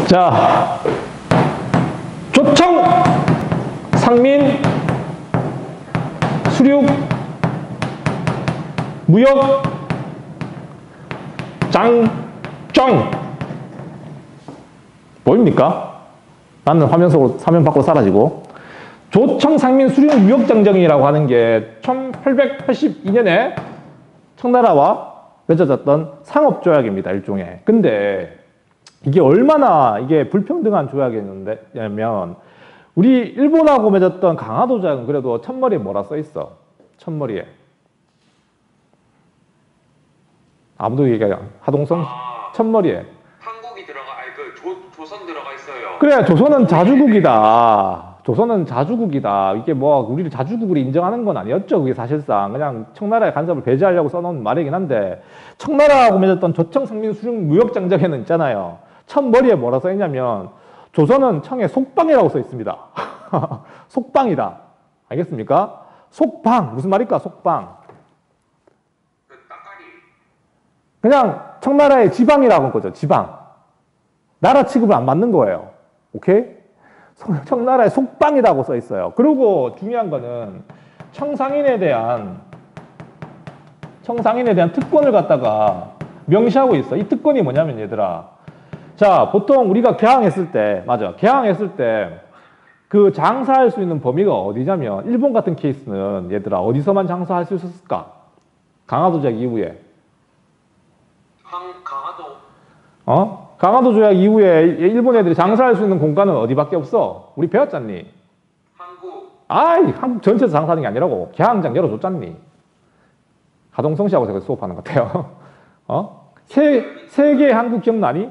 자, 조청, 상민, 수륙, 무역, 장정. 보입니까? 나는 화면 밖으로 사라지고. 조청, 상민, 수륙, 무역 장정이라고 하는 게 1882년에 청나라와 맺어졌던 상업조약입니다. 일종의. 근데 이게 얼마나 이게 불평등한 조약이었냐면, 우리 일본하고 맺었던 강화도 조약은 그래도 첫머리에 뭐라 써 있어? 첫머리에. 아무도 얘기하지 않아. 하동성 첫머리에. 한국이 조선 들어가 있어요. 그래, 조선은 자주국이다. 조선은 자주국이다. 이게 뭐 우리를 자주국으로 인정하는 건 아니었죠. 그게 사실상 그냥 청나라의 간섭을 배제하려고 써놓은 말이긴 한데, 청나라하고 맺었던 조청, 상민, 수륙 무역장정에는 있잖아요. 첫머리에 뭐라 써 있냐면, 조선은 청에 속방이라고 써 있습니다. 속방이다. 알겠습니까? 속방. 무슨 말일까? 속방. 그냥 청나라의 지방이라고 한 거죠. 지방. 나라 취급을 안 받는 거예요. 오케이? 청나라의 속방이라고 써 있어요. 그리고 중요한 거는 청상인에 대한 특권을 갖다가 명시하고 있어. 이 특권이 뭐냐면, 얘들아. 자, 보통 우리가 개항했을 때, 맞아. 개항했을 때 그 장사할 수 있는 범위가 어디냐면, 일본 같은 케이스는 얘들아 어디서만 장사할 수 있었을까? 강화도 조약 이후에. 강화도. 강화도 조약 이후에 일본 애들이 장사할 수 있는 공간은 어디밖에 없어? 우리 배웠잖니? 한국. 아이, 한국 전체에서 장사하는 게 아니라고. 개항장 열어줬잖니? 하동성 씨하고 제가 수업하는 것 같아요. 세계 한국 기억나니?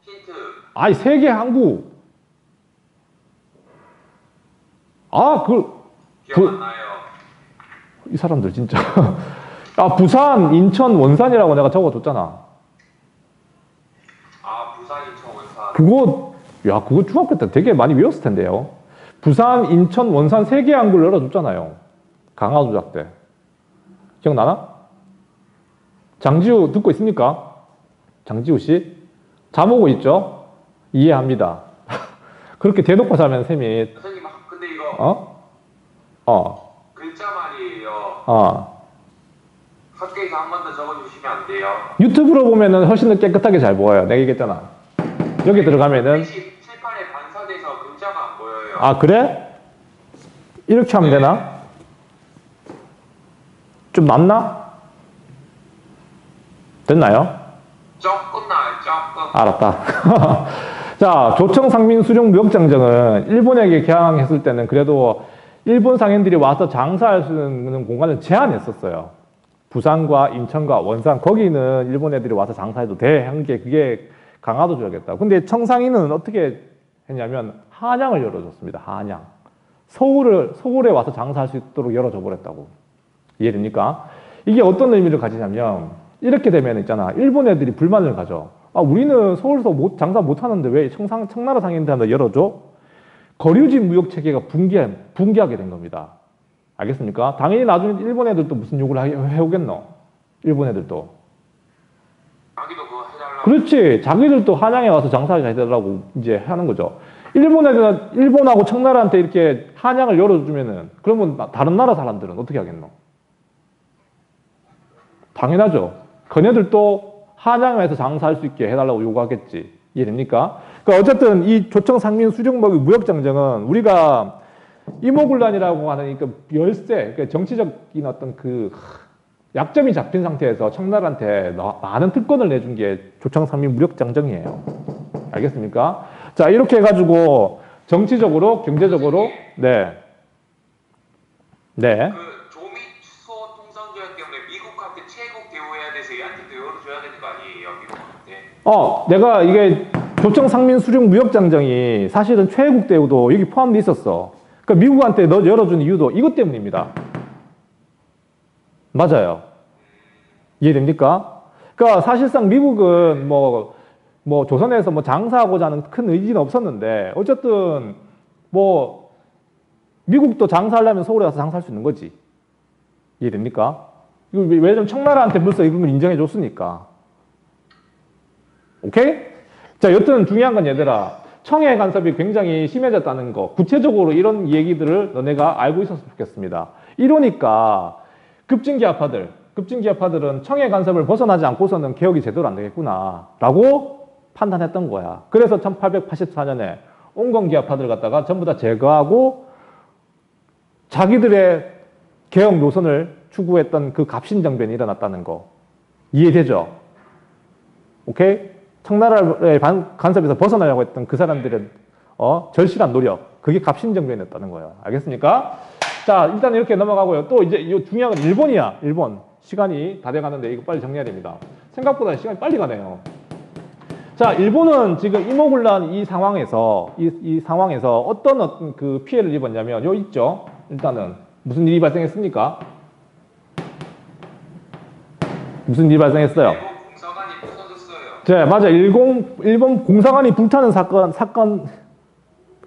힌트. 아이, 세계 항구. 기억 안 나요. 이 사람들 진짜. 부산, 인천, 원산이라고 내가 적어줬잖아. 부산, 인천, 원산. 그거 중학교 때 되게 많이 외웠을 텐데요. 부산, 인천, 원산 세계 항구를 열어줬잖아요. 강화도 조약 때. 기억나나? 장지우 듣고 있습니까? 장지우 씨? 잠 오고 있죠? 이해합니다. 그렇게 대놓고 자면 쌤이. 선생님, 근데 이거. 글자 말이에요. 학교에서 한 번 더 적어주시면 안 돼요? 유튜브로 보면은 훨씬 더 깨끗하게 잘 보여요. 내가 얘기했잖아. 여기 들어가면은. 칠판에 반사돼서 글자가 안 보여요. 그래? 이렇게 하면 되나? 좀 낫나? 됐나요? 조금 나요, 조금. 알았다. 자, 조청, 상민, 수륙 무역장정은 일본에게 개항했을 때는 그래도 일본 상인들이 와서 장사할 수 있는 공간을 제한했었어요. 부산과 인천과 원산, 거기는 일본 애들이 와서 장사해도 돼. 한 게 그게 강화도 조약이었다. 근데 청상인은 어떻게 했냐면 한양을 열어줬습니다. 한양. 서울에 와서 장사할 수 있도록 열어줘 버렸다고. 이해됩니까? 이게 어떤 의미를 가지냐면, 이렇게 되면 있잖아. 일본 애들이 불만을 가져. 우리는 서울에서 장사 못 하는데 왜 청나라 상인들한테 열어줘? 거류지 무역 체계가 붕괴하게 된 겁니다. 알겠습니까? 당연히 나중에 일본 애들도 무슨 욕을 해오겠노? 일본 애들도. 자기도 그거 해달라고. 그렇지. 자기들도 한양에 와서 장사를 해달라고 이제 하는 거죠. 일본 애들은 일본하고 청나라한테 이렇게 한양을 열어주면은, 그러면 다른 나라 사람들은 어떻게 하겠노? 당연하죠. 그네들도 한양에서 장사할 수 있게 해달라고 요구하겠지. 이해됩니까? 그러니까 어쨌든 이 조청, 상민, 수륙 무역장정은 우리가 이모군란이라고 하는 그 열세, 그 정치적인 어떤 그 약점이 잡힌 상태에서 청나라한테 많은 특권을 내준 게 조청, 상민 무역장정이에요. 알겠습니까? 자, 이렇게 해가지고 정치적으로, 경제적으로, 네. 그 조미 수호 통상조약 때문에 미국한테 최국 대우해야 돼서 얘한테도 열어줘야 되는 거 아니에요? 미국한테. 내가 이게 조청, 상민, 수륙 무역장정이 사실은 최혜국 대우도 여기 포함돼 있었어. 그러니까 미국한테 너 열어준 이유도 이것 때문입니다. 맞아요. 이해됩니까? 그러니까 사실상 미국은 뭐 조선에서 장사하고자 하는 큰 의지는 없었는데, 어쨌든 미국도 장사하려면 서울에 가서 장사할 수 있는 거지. 이해됩니까? 왜냐면 청나라한테 벌써 이런 걸 인정해 줬으니까. 오케이? 자, 여튼 중요한 건 얘들아, 청해 간섭이 굉장히 심해졌다는 거, 구체적으로 이런 얘기들을 너네가 알고 있었으면 좋겠습니다. 이러니까 급진기아파들은 청해 간섭을 벗어나지 않고서는 개혁이 제대로 안 되겠구나 라고 판단했던 거야. 그래서 1884년에 온건기아파들 갖다가 전부 다 제거하고 자기들의 개혁 노선을 추구했던 그 갑신정변이 일어났다는 거 이해되죠? 오케이? 청나라의 간섭에서 벗어나려고 했던 그 사람들의 절실한 노력, 그게 갑신정변이었다는 거예요. 알겠습니까? 자, 일단 이렇게 넘어가고요. 또 이제 이 중요한 건 일본이야. 일본. 시간이 다 돼가는데 이거 빨리 정리해야 됩니다. 생각보다 시간이 빨리 가네요. 자, 일본은 지금 이모군란 이 상황에서 어떤 그 피해를 입었냐면 요 있죠. 일단은 무슨 일이 발생했습니까? 무슨 일이 발생했어요? 일본 공사관이 부서졌어요. 네, 맞아. 일본 공사관이 불타는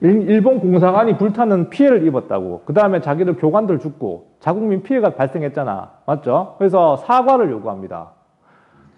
일본 공사관이 불타는 피해를 입었다고. 그 다음에 자기들 교관들 죽고 자국민 피해가 발생했잖아. 맞죠? 그래서 사과를 요구합니다.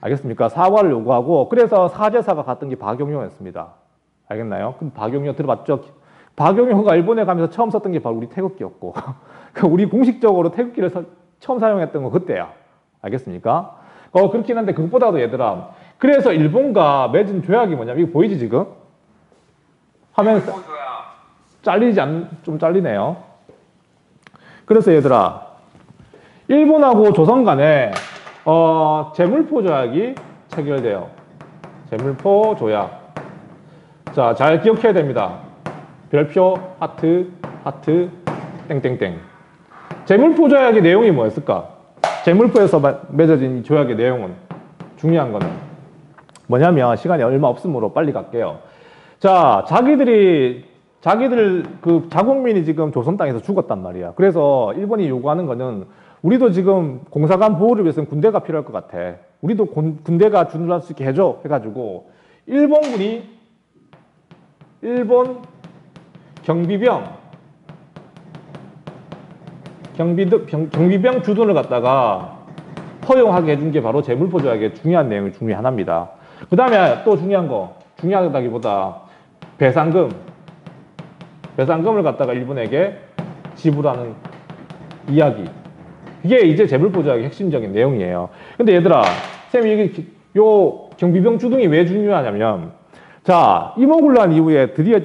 알겠습니까? 사과를 요구하고, 그래서 사제사가 갔던 게 박용효였습니다. 알겠나요? 그럼 박용효 들어봤죠? 박용효가 일본에 가면서 처음 썼던 게 바로 우리 태극기였고, 우리 공식적으로 태극기를 처음 사용했던 건 그때야. 알겠습습니까? 그렇긴 한데 그것보다도 얘들아, 그래서 일본과 맺은 조약이 뭐냐면, 이거 보이지 지금? 화면에서 좀 잘리네요. 그래서 얘들아, 일본하고 조선 간에 제물포 조약이 체결돼요. 제물포 조약. 자, 잘 기억해야 됩니다. 별표, 하트, 땡땡땡. 제물포 조약의 내용이 뭐였을까? 제물포에서 맺어진 이 조약의 내용은, 중요한 거는 뭐냐면, 시간이 얼마 없으므로 빨리 갈게요. 자, 자기들 그 자국민이 지금 조선 땅에서 죽었단 말이야. 그래서 일본이 요구하는 거는, 우리도 지금 공사관 보호를 위해서는 군대가 필요할 것 같아. 우리도 군대가 준비할 수 있게 해줘 해가지고 일본 경비병 주둔을 갖다가 허용하게 해준 게 바로 제물포 조약의 중요한 내용 중에 하나입니다. 그 다음에 또 중요하다기보다 배상금을 갖다가 일본에게 지불하는 이야기. 이게 이제 제물포 조약의 핵심적인 내용이에요. 근데 얘들아, 쌤이 요 경비병 주둔이 왜 중요하냐면, 자, 이모군란 이후에 드디어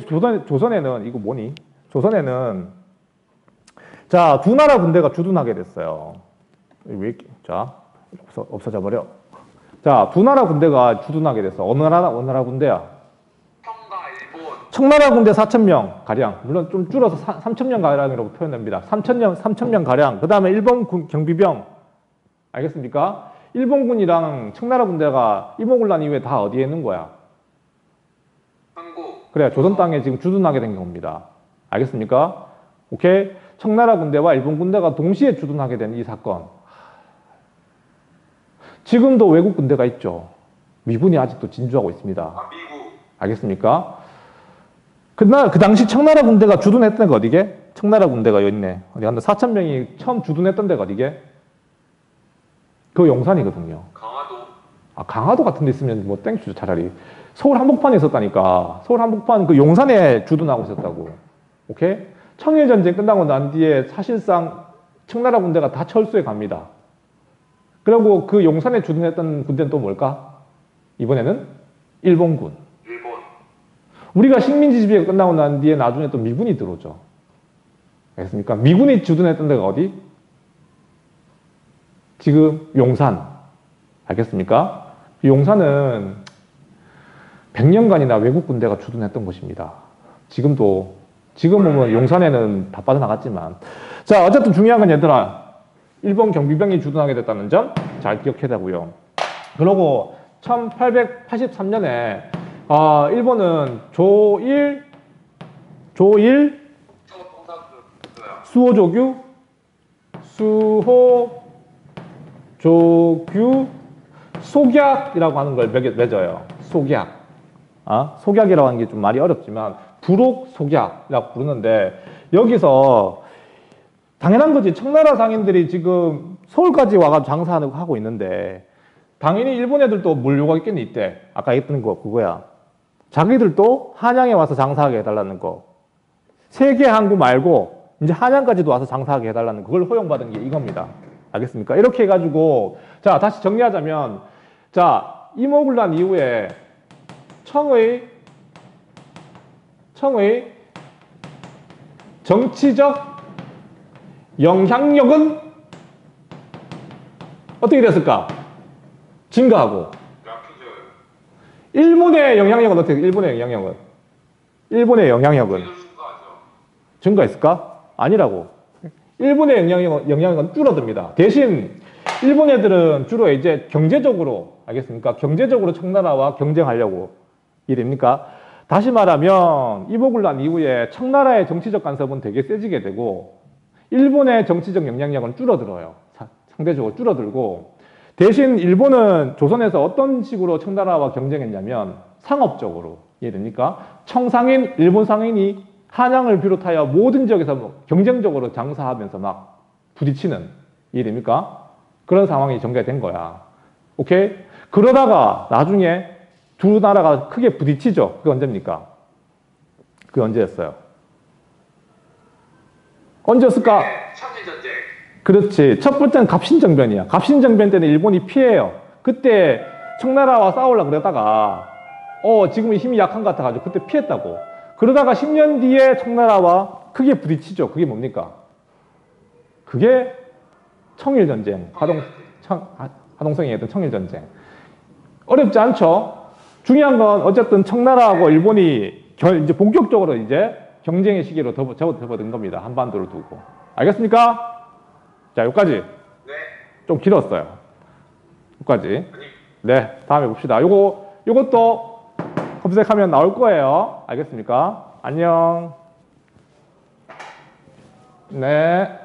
조선에는, 이거 뭐니? 조선에는, 자, 두 나라 군대가 주둔하게 됐어요. 자, 없어져 버려. 자, 두 나라 군대가 주둔하게 됐어. 어느 나라 군대야? 청나라 군대 4,000명 가량, 물론 좀 줄어서 3,000명 가량이라고 표현합니다. 3,000명 가량. 그 다음에 일본 경비병, 알겠습니까? 일본군이랑 청나라 군대가 이모군란 이후에 다 어디에 있는 거야? 한국. 그래, 조선 땅에 지금 주둔하게 된 겁니다. 알겠습니까? 오케이? 청나라 군대와 일본 군대가 동시에 주둔하게 된 이 사건. 지금도 외국 군대가 있죠. 미군이 아직도 진주하고 있습니다. 미국. 알겠습니까? 그 당시 청나라 군대가 주둔했던 데가 어디게? 청나라 군대가 여기 있네. 어디 한다. 4,000명이 처음 주둔했던 데가 어디게? 그거 용산이거든요. 강화도. 아, 강화도 같은 데 있으면 뭐 땡큐죠, 차라리. 서울 한복판에 있었다니까. 서울 한복판 그 용산에 주둔하고 있었다고. 오케이? 청일전쟁 끝나고 난 뒤에 사실상 청나라 군대가 다 철수해 갑니다. 그리고 그 용산에 주둔했던 군대는 또 뭘까? 이번에는 일본군. 우리가 식민지 지배가 끝나고 난 뒤에 나중에 또 미군이 들어오죠. 알겠습니까? 미군이 주둔했던 데가 어디? 지금 용산. 알겠습니까? 용산은 100년간이나 외국 군대가 주둔했던 곳입니다. 지금 보면 용산에는 다 빠져나갔지만. 자, 어쨌든 중요한 건 얘들아, 일본 경비병이 주둔하게 됐다는 점 잘 기억해야 되고요. 그리고 1883년에 일본은 수호조규 속약이라고 하는 걸 맺어요. 속약. 속약이라고 하는 게 좀 말이 어렵지만 부록 속약이라고 부르는데, 여기서 당연한 거지. 청나라 상인들이 지금 서울까지 와가지고 장사하고 있는데 당연히 일본 애들도 뭘 요구했겠니 이때. 아까 했던 거 그거야. 자기들도 한양에 와서 장사하게 해달라는 거. 세계 항구 말고 이제 한양까지도 와서 장사하게 해달라는 그걸 허용받은 게 이겁니다. 알겠습니까? 이렇게 해가지고 자 다시 정리하자면 자 임오군란 이후에 청의 정치적 영향력은 어떻게 됐을까? 증가하고. 일본의 영향력은 어떻게? 일본의 영향력은 증가했을까? 아니라고. 일본의 영향력은 줄어듭니다. 대신 일본 애들은 주로 이제 경제적으로 알겠습니까? 경제적으로 청나라와 경쟁하려고 이됩니까? 다시 말하면 이보군란 이후에 청나라의 정치적 간섭은 되게 세지게 되고 일본의 정치적 영향력은 줄어들어요. 상대적으로 줄어들고 대신 일본은 조선에서 어떤 식으로 청나라와 경쟁했냐면 상업적으로 이해됩니까? 청상인, 일본 상인이 한양을 비롯하여 모든 지역에서 뭐 경쟁적으로 장사하면서 막 부딪히는 이해됩니까? 그런 상황이 전개된 거야. 오케이? 그러다가 나중에 두 나라가 크게 부딪히죠. 그게 언제입니까? 그게 언제였어요? 언제였을까? 청일전쟁. 그렇지. 첫 번째는 갑신정변이야. 갑신정변 때는 일본이 피해요. 그때 청나라와 싸우려고 그러다가 지금 힘이 약한 것 같아가지고 그때 피했다고. 그러다가 10년 뒤에 청나라와 크게 부딪히죠. 그게 뭡니까? 그게 청일전쟁. 하동성이 했던 청일전쟁. 어렵지 않죠? 중요한 건 어쨌든 청나라하고 일본이 이제 본격적으로 이제 경쟁의 시기로 접어든 겁니다. 한반도를 두고. 알겠습니까? 자, 여기까지. 네. 좀 길었어요. 여기까지. 네, 다음에 봅시다. 요것도 검색하면 나올 거예요. 알겠습니까? 안녕. 네.